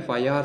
FIR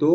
2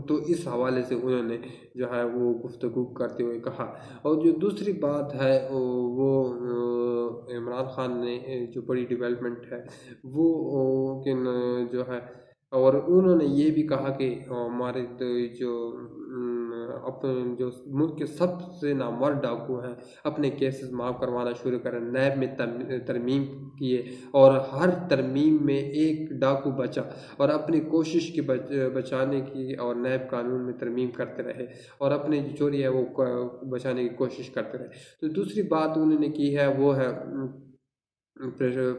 تو اس حوالے سے انہوں نے جو ہے وہ گفتگو کرتے ہوئے کہا۔ اور جو دوسری بات ہے وہ عمران خان نے جو بڑی ڈیولپمنٹ ہے وہ کہ جو ہے، اور انہوں نے یہ بھی کہا کہ ہمارے جو اپنے جو ملک کے سب سے نامور ڈاکو ہیں اپنے کیسز معاف کروانا شروع کریں، نیب میں ترمیم کیے اور ہر ترمیم میں ایک ڈاکو بچا اور اپنی کوشش کی بچانے کی، اور نیب قانون میں ترمیم کرتے رہے اور اپنے جو چوری ہے وہ بچانے کی کوشش کرتے رہے۔ تو دوسری بات انہوں نے کی ہے وہ ہے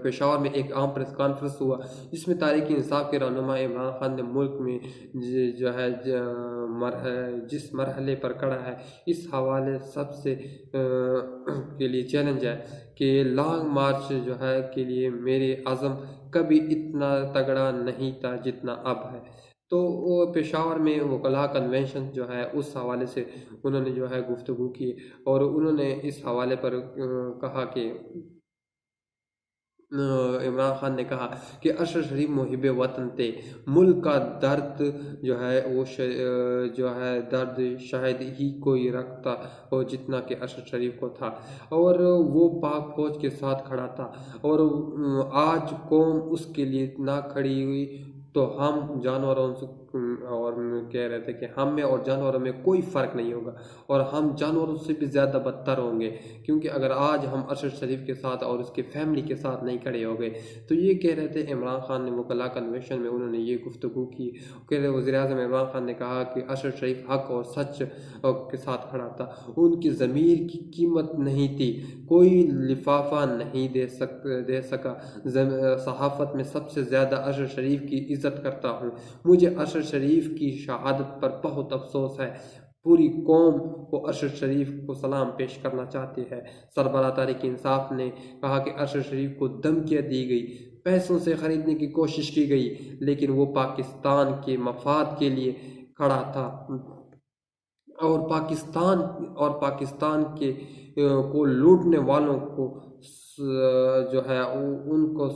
پشاور میں ایک عام پریس کانفرنس ہوا جس میں تحریک انصاف کے رہنما عمران خان نے ملک میں جو ہے جس مرحلے پر کھڑا ہے اس حوالے سب سے کے لیے چیلنج ہے کہ لانگ مارچ جو ہے کے لیے میرے عزم کبھی اتنا تگڑا نہیں تھا جتنا اب ہے۔ تو وہ پشاور میں وکلاء کنونشن جو ہے اس حوالے سے انہوں نے جو ہے گفتگو کی اور انہوں نے اس حوالے پر کہا کہ عمران خان نے کہا کہ اشرف شریف محب وطن تھے، ملک کا درد جو ہے وہ جو ہے درد شاید ہی کوئی رکھتا ہو جتنا کہ اشرف شریف کو تھا، اور وہ پاک فوج کے ساتھ کھڑا تھا، اور آج قوم اس کے لیے نہ کھڑی ہوئی تو ہم جانوروں سے، اور کہہ رہے تھے کہ ہم میں اور جانوروں میں کوئی فرق نہیں ہوگا اور ہم جانوروں سے بھی زیادہ بدتر ہوں گے، کیونکہ اگر آج ہم اشرف شریف کے ساتھ اور اس کے فیملی کے ساتھ نہیں کھڑے ہو گئے۔ تو یہ کہہ رہے تھے عمران خان نے وکلاء کنونشن میں، انہوں نے یہ گفتگو کی۔ کہہ رہے وزیر اعظم عمران خان نے کہا کہ اشرف شریف حق اور سچ کے ساتھ کھڑا تھا، ان کی ضمیر کی قیمت نہیں تھی، کوئی لفافہ نہیں دے سکا۔ صحافت میں سب سے زیادہ اشرف شریف کی عزت کرتا ہوں، مجھے اشرف شریف کی شہادت پر بہت افسوس ہے، پوری قوم کو اشرف شریف کو سلام پیش کرنا چاہتی ہے۔ سربراہ تحریک انصاف نے کہا کہ اشرف شریف کو دھمکیاں دی گئی، پیسوں سے خریدنے کی کوشش کی گئی، لیکن وہ پاکستان کے مفاد کے لیے کھڑا تھا اور پاکستان کے کو لوٹنے والوں کو جو ہے ان کو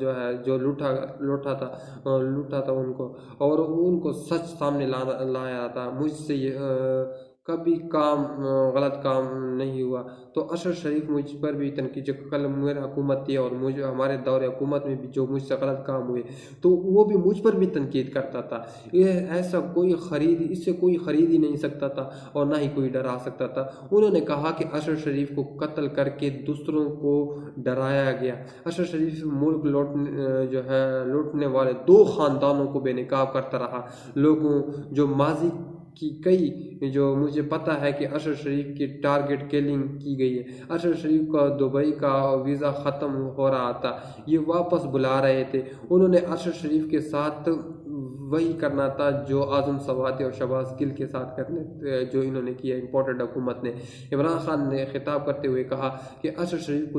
جو ہے جو لوٹا تھا ان کو، اور ان کو سچ سامنے لایا تھا۔ مجھ سے یہ کبھی غلط کام نہیں ہوا۔ تو اشرف شریف مجھ پر بھی تنقید، جو کل میرے حکومت تھی اور ہمارے دور حکومت میں بھی جو مجھ سے غلط کام ہوئے تو وہ بھی مجھ پر بھی تنقید کرتا تھا۔ یہ ایسا اس سے کوئی خرید ہی نہیں سکتا تھا اور نہ ہی کوئی ڈرا سکتا تھا۔ انہوں نے کہا کہ اشرف شریف کو قتل کر کے دوسروں کو ڈرایا گیا۔ اشرف شریف ملک لوٹنے والے 2 خاندانوں کو بے نقاب کرتا رہا۔ لوگوں جو ماضی کی کئی جو مجھے پتہ ہے کہ اشرف شریف کی ٹارگٹ کلنگ کی گئی ہے، اشرف شریف کا دبئی کا ویزا ختم ہو رہا تھا، یہ واپس بلا رہے تھے۔ انہوں نے اشرف شریف کے ساتھ وہی کرنا تھا جو اعظم سواتی اور شہباز گل کے ساتھ جو انہوں نے کیا امپورٹڈ حکومت نے۔ عمران خان نے خطاب کرتے ہوئے کہا کہ اشرف شریف کو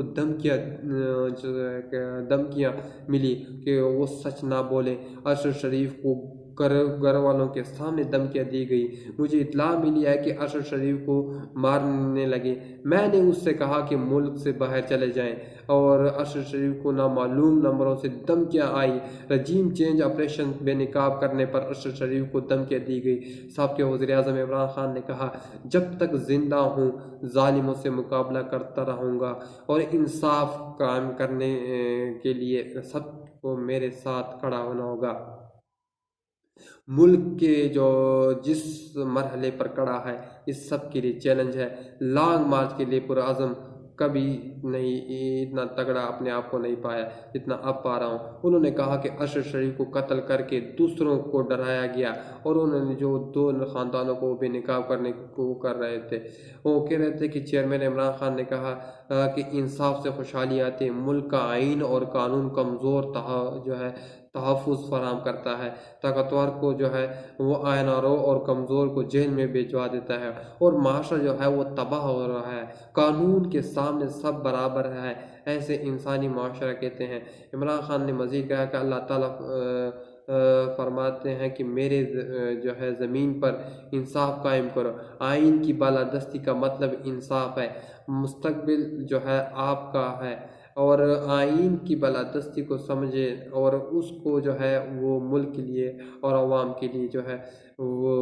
دھمکیاں ملی کہ وہ سچ نہ بولیں، اشرف شریف کو گھر والوں کے سامنے دھمکیاں دی گئی، مجھے اطلاع ملی ہے کہ اشرف شریف کو مارنے لگے، میں نے اس سے کہا کہ ملک سے باہر چلے جائیں، اور اشرف شریف کو نامعلوم نمبروں سے دھمکیاں آئی۔ رجیم چینج آپریشن بے نقاب کرنے پر اشرف شریف کو دھمکیاں دی گئی۔ سابق وزیر اعظم عمران خان نے کہا جب تک زندہ ہوں ظالموں سے مقابلہ کرتا رہوں گا اور انصاف قائم کرنے کے لیے سب کو میرے ساتھ کھڑا ہونا ہوگا۔ ملک کے جس مرحلے پر کھڑا ہے اس سب کے لیے چیلنج ہے، لانگ مارچ کے لیے پرعزم کبھی نہیں اتنا تگڑا اپنے آپ کو نہیں پایا جتنا اب پا رہا ہوں۔ انہوں نے کہا کہ اشرف شریف کو قتل کر کے دوسروں کو ڈرایا گیا اور انہوں نے جو 2 خاندانوں کو بے نقاب کرنے کو کر رہے تھے، وہ کہہ رہے تھے کہ چیئرمین عمران خان نے کہا کہ انصاف سے خوشحالی آتی ہے، ملک کا آئین اور قانون کمزور تحفظ فراہم کرتا ہے، طاقتور کو جو ہے وہ آئیناروں اور کمزور کو جیل میں بھجوا دیتا ہے، اور معاشرہ جو ہے وہ تباہ ہو رہا ہے، قانون کے سامنے سب برابر ہے، ایسے انسانی معاشرہ کہتے ہیں۔ عمران خان نے مزید کہا کہ اللہ تعالیٰ فرماتے ہیں کہ میرے جو ہے زمین پر انصاف قائم کرو، آئین کی بالادستی کا مطلب انصاف ہے، مستقبل جو ہے آپ کا ہے اور آئین کی بالادستی کو سمجھے اور اس کو جو ہے وہ ملک کے لیے اور عوام کے لیے جو ہے وہ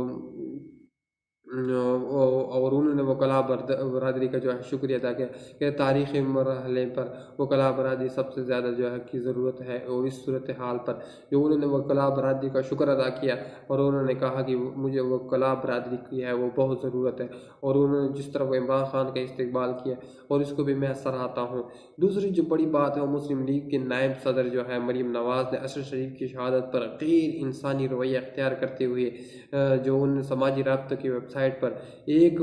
اور انہوں نے وکلاء برادری کا جو ہے شکریہ ادا کیا کہ تاریخی مرحلے پر وکلاء برادری سب سے زیادہ جو ہے کی ضرورت ہے، اور اس صورتحال پر جو انہوں نے وکلاء برادری کا شکر ادا کیا اور انہوں نے کہا کہ مجھے وکلاء برادری کی ہے وہ بہت ضرورت ہے، اور انہوں نے جس طرح وہ عمران خان کا استقبال کیا اور اس کو بھی میں سراہتا ہوں۔ دوسری جو بڑی بات ہے وہ مسلم لیگ کے نائب صدر جو ہے مریم نواز نے اشرف شریف کی شہادت پر غیر انسانی رویہ اختیار کرتے ہوئے جو ان سماجی رابطہ کی ویب سائٹ پر ایک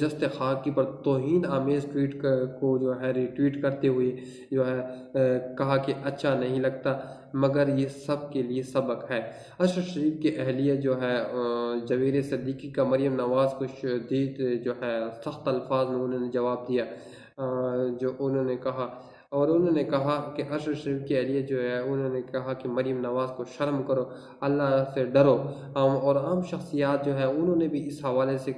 جست خاکی پر توہین آمیز ٹویٹ کو جو ہے ری ٹویٹ کرتے ہوئے جو ہے کہا کہ اچھا نہیں لگتا مگر یہ سب کے لیے سبق ہے۔ اشرف شریف کی اہلیہ جو ہے جویر صدیقی کا مریم نواز کو شدید جو ہے سخت الفاظ میں انہوں نے جواب دیا، جو انہوں نے کہا اور انہوں نے کہا کہ اشرف شریف کی اہلیہ جو ہے انہوں نے کہا کہ مریم نواز کو شرم کرو، اللہ سے ڈرو، اور عام شخصیات جو ہے انہوں نے بھی اس حوالے سے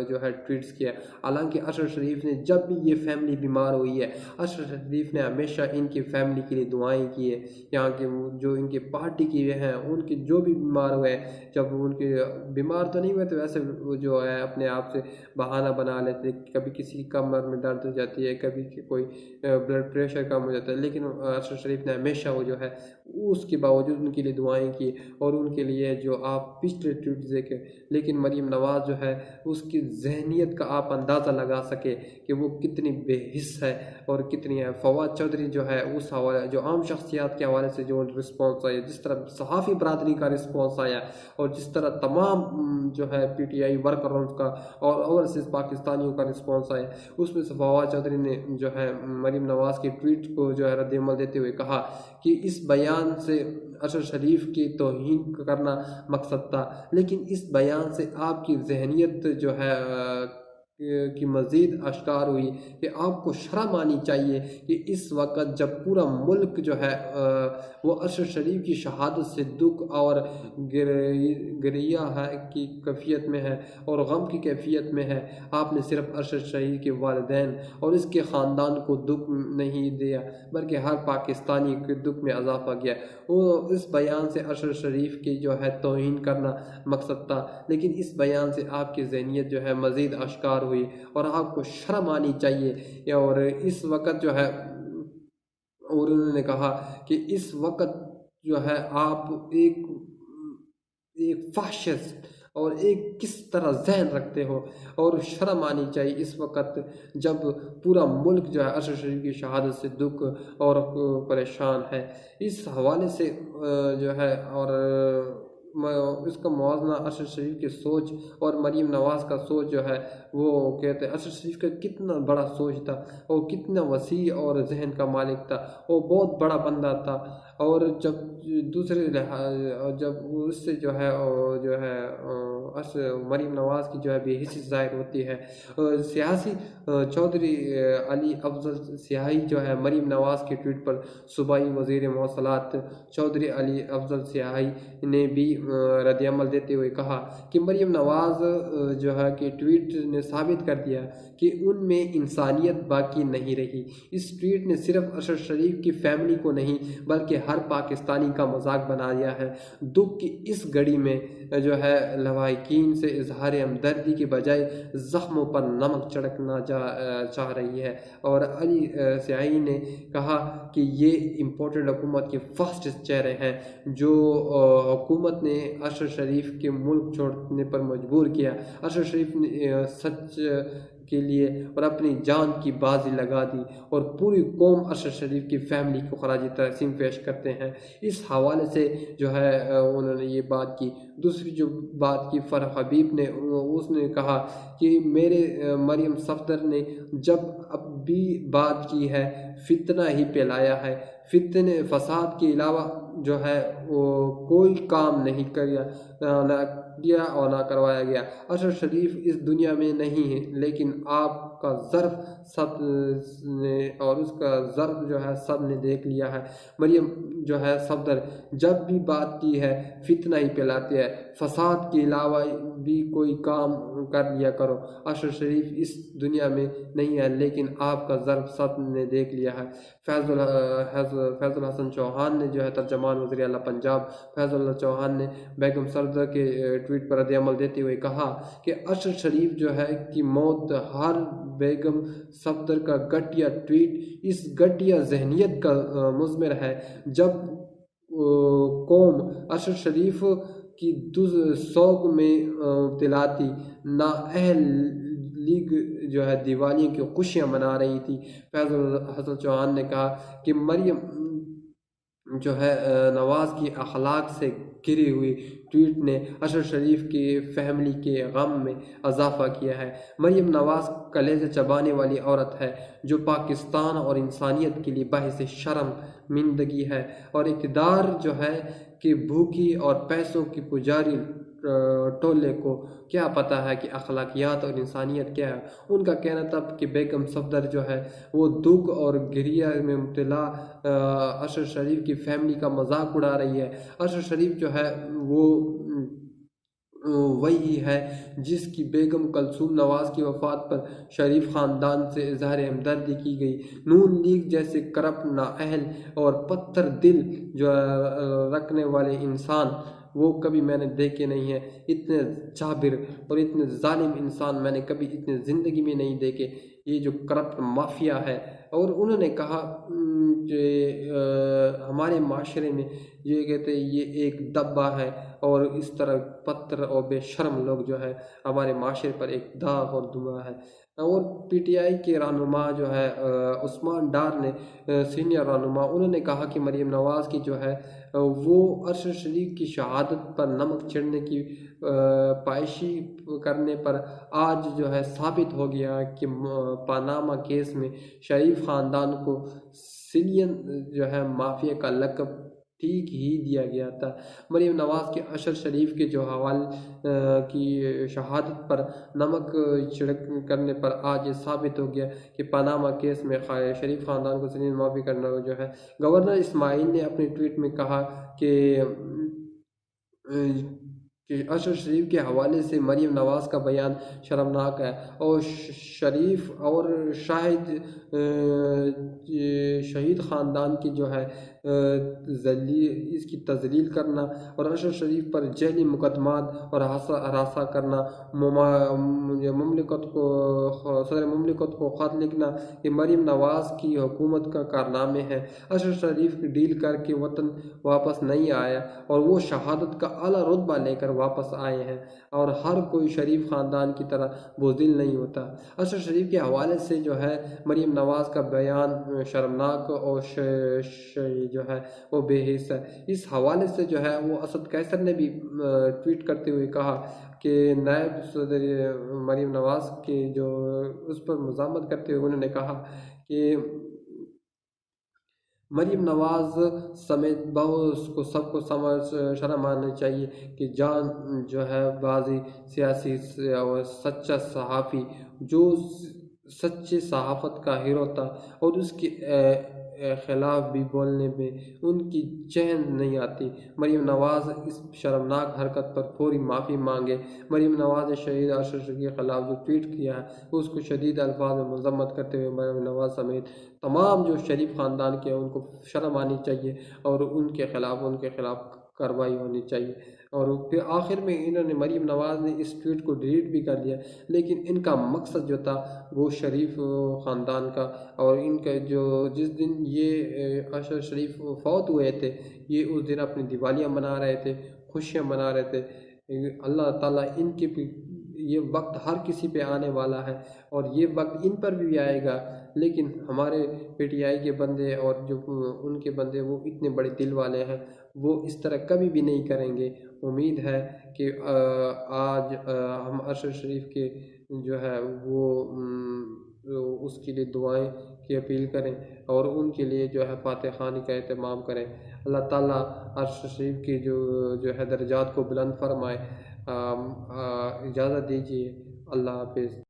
جو ہے ٹویٹس کیا۔ حالانکہ اشرف شریف نے جب بھی یہ فیملی بیمار ہوئی ہے، اشرف شریف نے ہمیشہ ان کی فیملی کے لیے دعائیں کی ہے، یہاں کے جو ان کی پارٹی کی ہیں ان کے جو بھی بیمار ہوئے ہیں، جب ان کے بیمار تو نہیں ہوئے تو ویسے وہ جو ہے اپنے آپ سے بہانہ بنا لیتے، کبھی کسی کمر میں درد ہو جاتی ہے، کبھی کوئی بلڈ پریشر کم ہو جاتا ہے، لیکن اشرف شریف نے ہمیشہ وہ جو ہے اس کے باوجود ان کے لیے دعائیں کی اور ان کے لیے جو آپ پچھلے ٹویٹ دیکھیں۔ لیکن مریم نواز جو ہے اس کی ذہنیت کا آپ اندازہ لگا سکے کہ وہ کتنی بے حس ہے اور کتنی ہے۔ فواد چودھری جو ہے اس حوالے جو عام شخصیات کے حوالے سے جو رسپانس آیا، جس طرح صحافی برادری کا رسپانس آیا اور جس طرح تمام جو ہے پی ٹی آئی ورکرز کا اور اوورسیز پاکستانیوں کا رسپانس آیا، اس میں سے فواد چودھری نے جو ہے مریم نواز کے ٹویٹ کو جو ہے رد عمل دیتے ہوئے کہا کہ اس بیان سے اشرف شریف کی توہین کرنا مقصد تھا، لیکن اس بیان سے آپ کی ذہنیت جو ہے کی مزید اشکار ہوئی کہ آپ کو شرم آنی چاہیے کہ اس وقت جب پورا ملک جو ہے وہ اشرف شریف کی شہادت سے دکھ اور گریہ کی کیفیت میں ہے اور غم کی کیفیت میں ہے، آپ نے صرف اشرف شریف کے والدین اور اس کے خاندان کو دکھ نہیں دیا بلکہ ہر پاکستانی کے دکھ میں اضافہ کیا۔ وہ اس بیان سے اشرف شریف کی جو ہے توہین کرنا مقصد تھا، لیکن اس بیان سے آپ کی ذہنیت جو ہے مزید اشکار ہوئی اور آپ کو شرم آنی چاہیے۔ اور اس وقت جو ہے اور انہوں نے کہا کہ اس وقت جو ہے آپ ایک فحش اور ایک کس طرح ذہن رکھتے ہو، اور شرم آنی چاہیے اس وقت جب پورا ملک جو ہے اشرف شریف کی شہادت سے دکھ اور پریشان ہے۔ اس حوالے سے جو ہے اور اس کا موازنہ اشرف شریف کی سوچ اور مریم نواز کا سوچ جو ہے وہ کہتے ہیں اشرف شریف کا کتنا بڑا سوچ تھا اور کتنا وسیع اور ذہن کا مالک تھا، وہ بہت بڑا بندہ تھا، اور جب دوسرے جب اس سے جو ہے مریم نواز کی جو ہے بے حسی ظاہر ہوتی ہے۔ سیاسی چودھری علی افضل سیاہی جو ہے مریم نواز کے ٹویٹ پر صوبائی وزیر مواصلات چودھری علی افضل سیاہی نے بھی رد عمل دیتے ہوئے کہا کہ مریم نواز جو ہے کہ ٹویٹ نے ثابت کر دیا کہ ان میں انسانیت باقی نہیں رہی۔ اس ٹویٹ نے صرف اشرف شریف کی فیملی کو نہیں بلکہ ہر پاکستانی کا مذاق بنا دیا ہے۔ دکھ کی اس گھڑی میں جو ہے لواحقین سے اظہار ہمدردی کے بجائے زخموں پر نمک چھڑکنا چاہ رہی ہے، اور علی سیاہی نے کہا کہ یہ امپورٹنٹ حکومت کے فرسٹ چہرے ہیں جو حکومت نے اشرف شریف کے ملک چھوڑنے پر مجبور کیا۔ اشرف شریف نے سچ کے لیے اور اپنی جان کی بازی لگا دی اور پوری قوم اشرف شریف کی فیملی کو خراج تحسین پیش کرتے ہیں۔ اس حوالے سے جو ہے انہوں نے یہ بات کی۔ دوسری جو بات کی فرح حبیب نے، اس نے کہا کہ میرے مریم صفدر نے جب اب بھی بات کی ہے فتنہ ہی پھیلایا ہے، فتنے فساد کے علاوہ جو ہے وہ کوئی کام نہیں کیا اور نہ کروایا گیا۔ اشرف شریف اس دنیا میں نہیں ہے لیکن آپ کا ظرف سب نے اور اس کا ظرف جو ہے سب نے دیکھ لیا ہے۔ مریم جو ہے صفدر جب بھی بات کی ہے فتنہ ہی پھیلاتی ہے، فساد کے علاوہ بھی کوئی کام کر لیا کرو۔ اشرف شریف اس دنیا میں نہیں ہے لیکن آپ کا ضرب سب نے دیکھ لیا ہے۔ فیض الحسن چوہان نے جو ہے ترجمان وزیر اعلیٰ پنجاب فیض اللہ چوہان نے بیگم صفدر کے ٹویٹ پر رد عمل دیتے ہوئے کہا کہ اشرف شریف جو ہے کی موت ہر بیگم صفدر کا گھٹیا ٹویٹ اس گھٹیا ذہنیت کا مضمر ہے۔ جب قوم اشرف شریف کی سوگ میں مبتلا تھی، نااہل لیگ جو ہے دیوالی کی خوشیاں منا رہی تھی۔ فیض الحسن چوہان نے کہا کہ مریم جو ہے نواز کی اخلاق سے گری ہوئی ٹویٹ نے اشرف شریف کی فیملی کے غم میں اضافہ کیا ہے۔ مریم نواز کلیجہ چبانے والی عورت ہے جو پاکستان اور انسانیت کے لیے باعث شرمندگی ہے، اور اقتدار جو ہے کہ بھوکی اور پیسوں کی پجاری ٹولے کو کیا پتہ ہے کہ اخلاقیات اور انسانیت کیا ہے۔ ان کا کہنا تھا کہ بیگم صفدر جو ہے وہ دکھ اور گریہ میں مبتلا اشرف شریف کی فیملی کا مذاق اڑا رہی ہے۔ اشرف شریف جو ہے وہ وہی ہے جس کی بیگم کلثوم نواز کی وفات پر شریف خاندان سے اظہار ہمدردی کی گئی۔ نون لیگ جیسے کرپٹ، نااہل اور پتھر دل جو رکھنے والے انسان وہ کبھی میں نے دیکھے نہیں ہیں۔ اتنے جابر اور اتنے ظالم انسان میں نے کبھی اتنے زندگی میں نہیں دیکھے، یہ جو کرپٹ مافیا ہے۔ اور انہوں نے کہا کہ ہمارے معاشرے میں یہ کہتے ہیں یہ ایک دبا ہے، اور اس طرح پتھر اور بے شرم لوگ جو ہے ہمارے معاشرے پر ایک داغ اور دھواں ہے۔ اور پی ٹی آئی کے رہنما جو ہے عثمان ڈار نے سینئر رہنما، انہوں نے کہا کہ مریم نواز کی جو ہے وہ اشرف شریف کی شہادت پر نمک چڑھنے کی پائشی کرنے پر آج جو ہے ثابت ہو گیا کہ پاناما کیس میں شریف خاندان کو سلین جو ہے مافیا کا لقب ٹھیک ہی دیا گیا تھا۔ مریم نواز کے اشرف شریف کے جو حوالے کی شہادت پر نمک چھڑک کرنے پر آج یہ ثابت ہو گیا کہ پاناما کیس میں شریف خاندان کو سلین معافی کرنا جو ہے۔ گورنر اسماعیل نے اپنے ٹویٹ میں کہا کہ اشرف شریف کے حوالے سے مریم نواز کا بیان شرمناک ہے، اور شریف اور شہید خاندان کی جو ہے اس کی تذلیل کرنا اور اشرف شریف پر ذیلی مقدمات اور ہراساں کرنا، صدر مملکت کو خط لکھنا کہ مریم نواز کی حکومت کا کارنامے ہیں۔ اشرف شریف ڈیل کر کے وطن واپس نہیں آیا اور وہ شہادت کا اعلیٰ رتبہ لے کر واپس آئے ہیں، اور ہر کوئی شریف خاندان کی طرح بزدل نہیں ہوتا۔ اشرف شریف کے حوالے سے جو ہے مریم نواز کا بیان شرمناک اور جو ہے وہ بے حس ہے۔ اس حوالے سے جو ہے وہ اسد قیصر نے بھی ٹویٹ کرتے ہوئے کہا کہ نائب صدر مریم نواز کے جو اس پر مذمت کرتے ہوئے انہوں نے کہا کہ مریم نواز سمیت سب کو شرم آنی چاہیے کہ جان جو ہے بازی سیاسی اور سچا صحافی جو سچے صحافت کا ہیرو تھا، اور اس کے خلاف بھی بولنے میں ان کی چین نہیں آتی۔ مریم نواز اس شرمناک حرکت پر فوری معافی مانگے۔ مریم نواز نے شہید اشرف شریف کے خلاف جو ٹویٹ کیا ہے اس کو شدید الفاظ میں مذمت کرتے ہوئے مریم نواز سمیت تمام جو شریف خاندان کے ان کو شرم آنی چاہیے اور ان کے خلاف کارروائی ہونی چاہیے۔ اور پھر آخر میں انہوں نے مریم نواز نے اس ٹویٹ کو ڈیلیٹ بھی کر دیا، لیکن ان کا مقصد جو تھا وہ شریف خاندان کا، اور ان کا جو جس دن یہ اشرف شریف فوت ہوئے تھے یہ اس دن اپنی دیوالیاں منا رہے تھے، خوشیاں منا رہے تھے۔ اللہ تعالیٰ ان کے یہ وقت ہر کسی پہ آنے والا ہے اور یہ وقت ان پر بھی آئے گا، لیکن ہمارے پی ٹی آئی کے بندے اور جو ان کے بندے وہ اتنے بڑے دل والے ہیں، وہ اس طرح کبھی بھی نہیں کریں گے۔ امید ہے کہ آج ہم اشرف شریف کے جو ہے وہ اس کے لیے دعائیں کی اپیل کریں اور ان کے لیے جو ہے فاتح خوانی کا اہتمام کریں۔ اللہ تعالیٰ اشرف شریف کی جو ہے درجات کو بلند فرمائے۔ اجازت دیجیے، اللہ حافظ۔